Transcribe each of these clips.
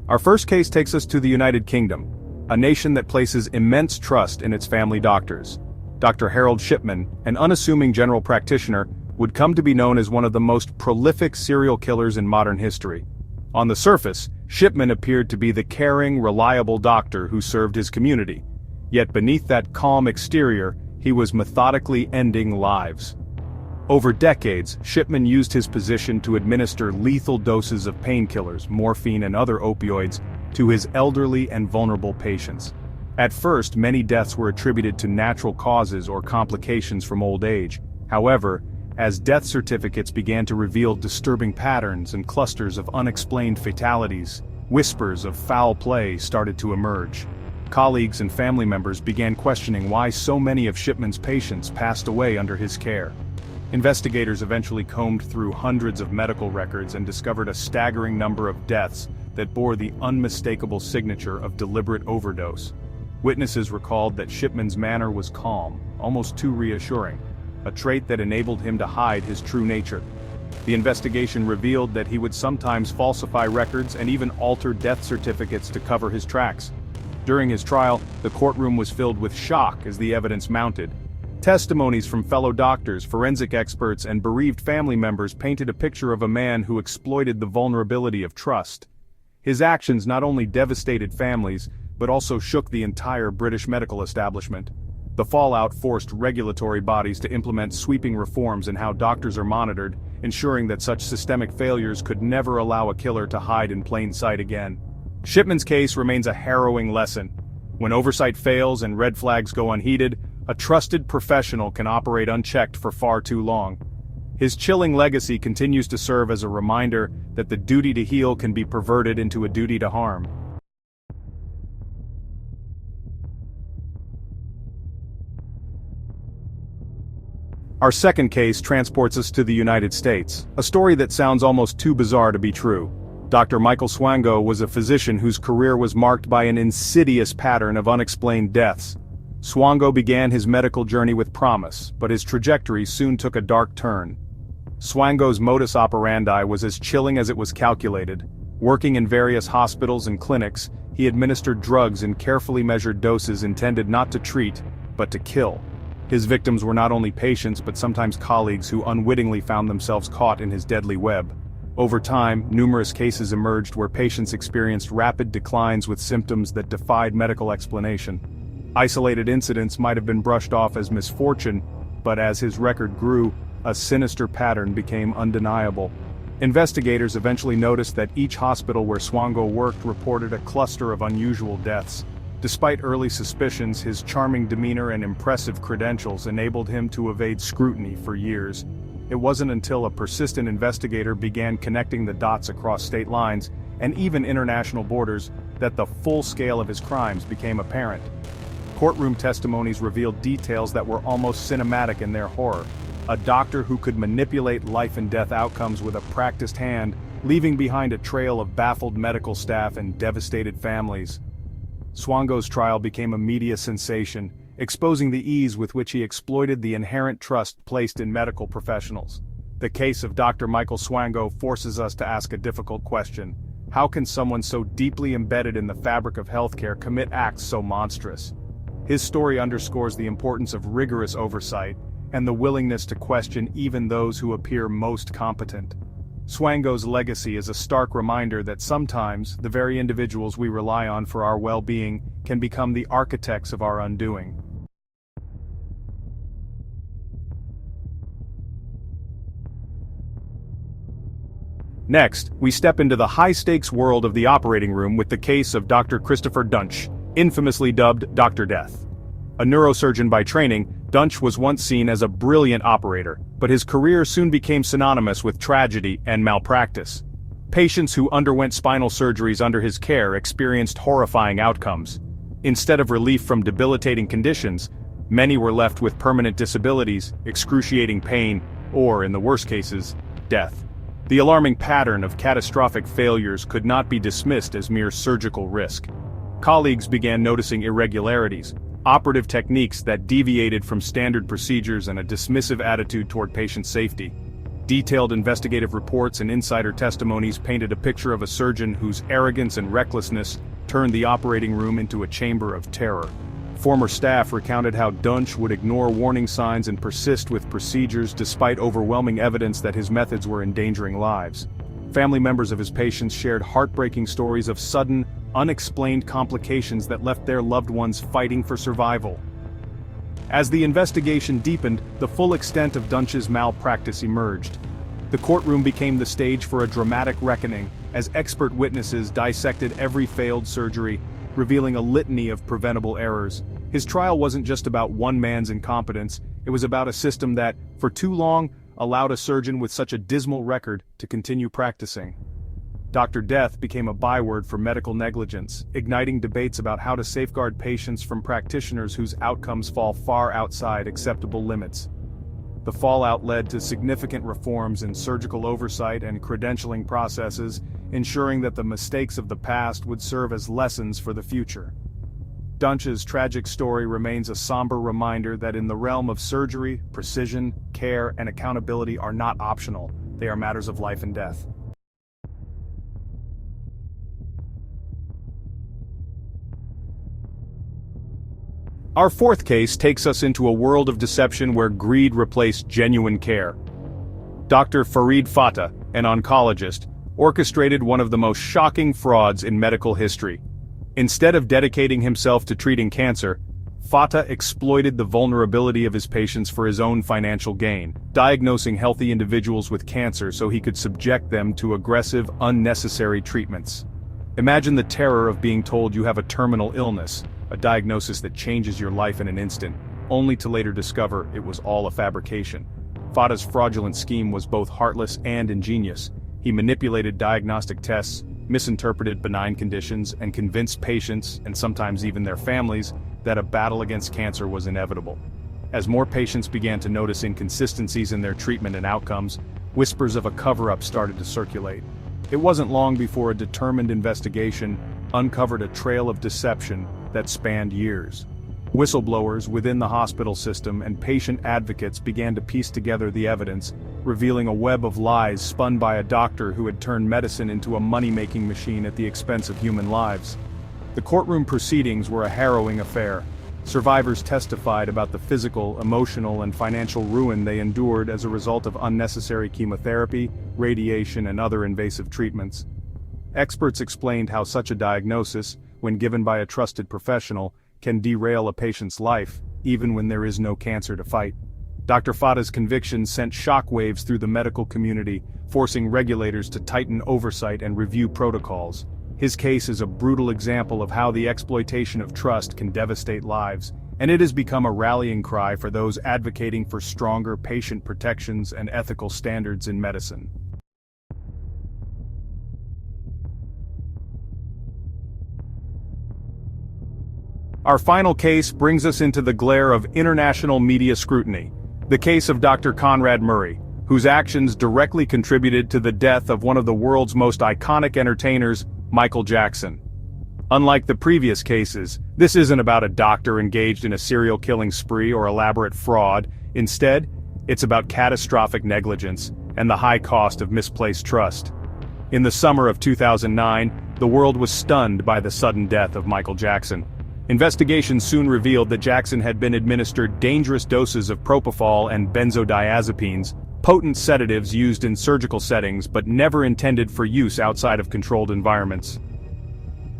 Our first case takes us to the United Kingdom, a nation that places immense trust in its family doctors. Dr. Harold Shipman, an unassuming general practitioner, would come to be known as one of the most prolific serial killers in modern history. On the surface, Shipman appeared to be the caring, reliable doctor who served his community. Yet beneath that calm exterior, he was methodically ending lives. Over decades, Shipman used his position to administer lethal doses of painkillers, morphine and other opioids, to his elderly and vulnerable patients. At first, many deaths were attributed to natural causes or complications from old age. However, as death certificates began to reveal disturbing patterns and clusters of unexplained fatalities, whispers of foul play started to emerge. Colleagues and family members began questioning why so many of Shipman's patients passed away under his care. Investigators eventually combed through hundreds of medical records and discovered a staggering number of deaths that bore the unmistakable signature of deliberate overdose. Witnesses recalled that Shipman's manner was calm, almost too reassuring, a trait that enabled him to hide his true nature. The investigation revealed that he would sometimes falsify records and even alter death certificates to cover his tracks. During his trial, the courtroom was filled with shock as the evidence mounted. Testimonies from fellow doctors, forensic experts, and bereaved family members painted a picture of a man who exploited the vulnerability of trust. His actions not only devastated families, but also shook the entire British medical establishment. The fallout forced regulatory bodies to implement sweeping reforms in how doctors are monitored, ensuring that such systemic failures could never allow a killer to hide in plain sight again. Shipman's case remains a harrowing lesson. When oversight fails and red flags go unheeded, a trusted professional can operate unchecked for far too long. His chilling legacy continues to serve as a reminder that the duty to heal can be perverted into a duty to harm. Our second case transports us to the United States, a story that sounds almost too bizarre to be true. Dr. Michael Swango was a physician whose career was marked by an insidious pattern of unexplained deaths. Swango began his medical journey with promise, but his trajectory soon took a dark turn. Swango's modus operandi was as chilling as it was calculated. Working in various hospitals and clinics, he administered drugs in carefully measured doses intended not to treat, but to kill. His victims were not only patients but sometimes colleagues who unwittingly found themselves caught in his deadly web. Over time, numerous cases emerged where patients experienced rapid declines with symptoms that defied medical explanation. Isolated incidents might have been brushed off as misfortune, but as his record grew, a sinister pattern became undeniable. Investigators eventually noticed that each hospital where Swango worked reported a cluster of unusual deaths. Despite early suspicions, his charming demeanor and impressive credentials enabled him to evade scrutiny for years. It wasn't until a persistent investigator began connecting the dots across state lines, and even international borders, that the full scale of his crimes became apparent. Courtroom testimonies revealed details that were almost cinematic in their horror. A doctor who could manipulate life and death outcomes with a practiced hand, leaving behind a trail of baffled medical staff and devastated families. Swango's trial became a media sensation, exposing the ease with which he exploited the inherent trust placed in medical professionals. The case of Dr. Michael Swango forces us to ask a difficult question. How can someone so deeply embedded in the fabric of healthcare commit acts so monstrous? His story underscores the importance of rigorous oversight and the willingness to question even those who appear most competent. Swango's legacy is a stark reminder that sometimes the very individuals we rely on for our well-being can become the architects of our undoing. Next, we step into the high-stakes world of the operating room with the case of Dr. Christopher Duntsch, infamously dubbed Dr. Death. A neurosurgeon by training, Duntsch was once seen as a brilliant operator, but his career soon became synonymous with tragedy and malpractice. Patients who underwent spinal surgeries under his care experienced horrifying outcomes. Instead of relief from debilitating conditions, many were left with permanent disabilities, excruciating pain, or, in the worst cases, death. The alarming pattern of catastrophic failures could not be dismissed as mere surgical risk. Colleagues began noticing irregularities, operative techniques that deviated from standard procedures, and a dismissive attitude toward patient safety. Detailed investigative reports and insider testimonies painted a picture of a surgeon whose arrogance and recklessness turned the operating room into a chamber of terror. Former staff recounted how Duntsch would ignore warning signs and persist with procedures despite overwhelming evidence that his methods were endangering lives. Family members of his patients shared heartbreaking stories of sudden, unexplained complications that left their loved ones fighting for survival. As the investigation deepened, the full extent of Duntsch's malpractice emerged. The courtroom became the stage for a dramatic reckoning, as expert witnesses dissected every failed surgery, revealing a litany of preventable errors. His trial wasn't just about one man's incompetence, it was about a system that, for too long, allowed a surgeon with such a dismal record to continue practicing. Dr. Death became a byword for medical negligence, igniting debates about how to safeguard patients from practitioners whose outcomes fall far outside acceptable limits. The fallout led to significant reforms in surgical oversight and credentialing processes, ensuring that the mistakes of the past would serve as lessons for the future. Duntsch's tragic story remains a somber reminder that in the realm of surgery, precision, care, and accountability are not optional, they are matters of life and death. Our fourth case takes us into a world of deception where greed replaced genuine care. Dr. Farid Fata, an oncologist, orchestrated one of the most shocking frauds in medical history. Instead of dedicating himself to treating cancer, Fata exploited the vulnerability of his patients for his own financial gain, diagnosing healthy individuals with cancer so he could subject them to aggressive, unnecessary treatments. Imagine the terror of being told you have a terminal illness, a diagnosis that changes your life in an instant, only to later discover it was all a fabrication. Fata's fraudulent scheme was both heartless and ingenious. He manipulated diagnostic tests, misinterpreted benign conditions, and convinced patients, and sometimes even their families, that a battle against cancer was inevitable. As more patients began to notice inconsistencies in their treatment and outcomes, whispers of a cover-up started to circulate. It wasn't long before a determined investigation uncovered a trail of deception that spanned years. Whistleblowers within the hospital system and patient advocates began to piece together the evidence, revealing a web of lies spun by a doctor who had turned medicine into a money-making machine at the expense of human lives. The courtroom proceedings were a harrowing affair. Survivors testified about the physical, emotional, and financial ruin they endured as a result of unnecessary chemotherapy, radiation, and other invasive treatments. Experts explained how such a diagnosis, when given by a trusted professional, can derail a patient's life, even when there is no cancer to fight. Dr. Fata's conviction sent shockwaves through the medical community, forcing regulators to tighten oversight and review protocols. His case is a brutal example of how the exploitation of trust can devastate lives, and it has become a rallying cry for those advocating for stronger patient protections and ethical standards in medicine. Our final case brings us into the glare of international media scrutiny, the case of Dr. Conrad Murray, whose actions directly contributed to the death of one of the world's most iconic entertainers, Michael Jackson. Unlike the previous cases, this isn't about a doctor engaged in a serial killing spree or elaborate fraud. Instead, it's about catastrophic negligence and the high cost of misplaced trust. In the summer of 2009, the world was stunned by the sudden death of Michael Jackson. Investigations soon revealed that Jackson had been administered dangerous doses of propofol and benzodiazepines, potent sedatives used in surgical settings but never intended for use outside of controlled environments.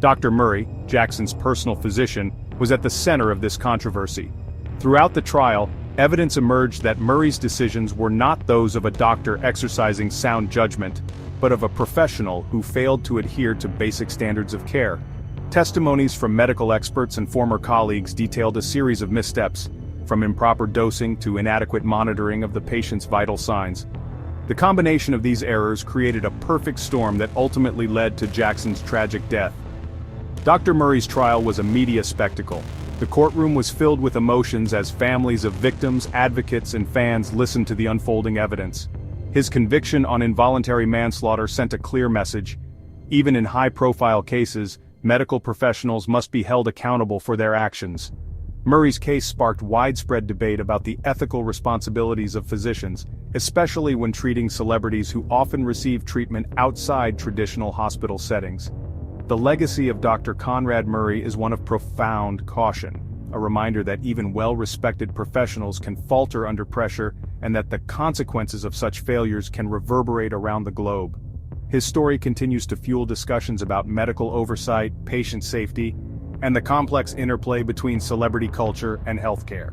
Dr. Murray, Jackson's personal physician, was at the center of this controversy. Throughout the trial, evidence emerged that Murray's decisions were not those of a doctor exercising sound judgment, but of a professional who failed to adhere to basic standards of care. Testimonies from medical experts and former colleagues detailed a series of missteps, from improper dosing to inadequate monitoring of the patient's vital signs. The combination of these errors created a perfect storm that ultimately led to Jackson's tragic death. Dr. Murray's trial was a media spectacle. The courtroom was filled with emotions as families of victims, advocates, and fans listened to the unfolding evidence. His conviction on involuntary manslaughter sent a clear message. Even in high-profile cases, medical professionals must be held accountable for their actions. Murray's case sparked widespread debate about the ethical responsibilities of physicians, especially when treating celebrities who often receive treatment outside traditional hospital settings. The legacy of Dr. Conrad Murray is one of profound caution, a reminder that even well-respected professionals can falter under pressure and that the consequences of such failures can reverberate around the globe. His story continues to fuel discussions about medical oversight, patient safety, and the complex interplay between celebrity culture and healthcare.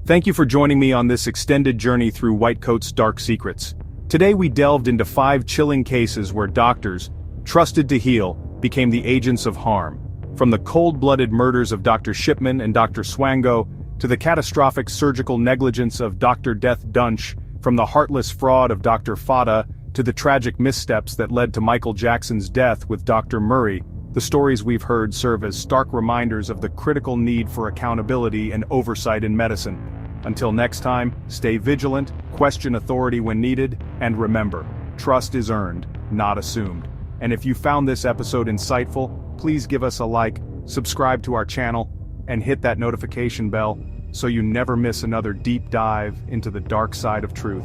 Thank you for joining me on this extended journey through Whitecoat's dark secrets. Today we delved into 5 chilling cases where doctors, trusted to heal, became the agents of harm. From the cold-blooded murders of Dr. Shipman and Dr. Swango, to the catastrophic surgical negligence of Dr. Death Duntsch, from the heartless fraud of Dr. Fata, to the tragic missteps that led to Michael Jackson's death with Dr. Murray, the stories we've heard serve as stark reminders of the critical need for accountability and oversight in medicine. Until next time, stay vigilant, question authority when needed, and remember, trust is earned, not assumed. And if you found this episode insightful, please give us a like, subscribe to our channel, and hit that notification bell so you never miss another deep dive into the dark side of truth.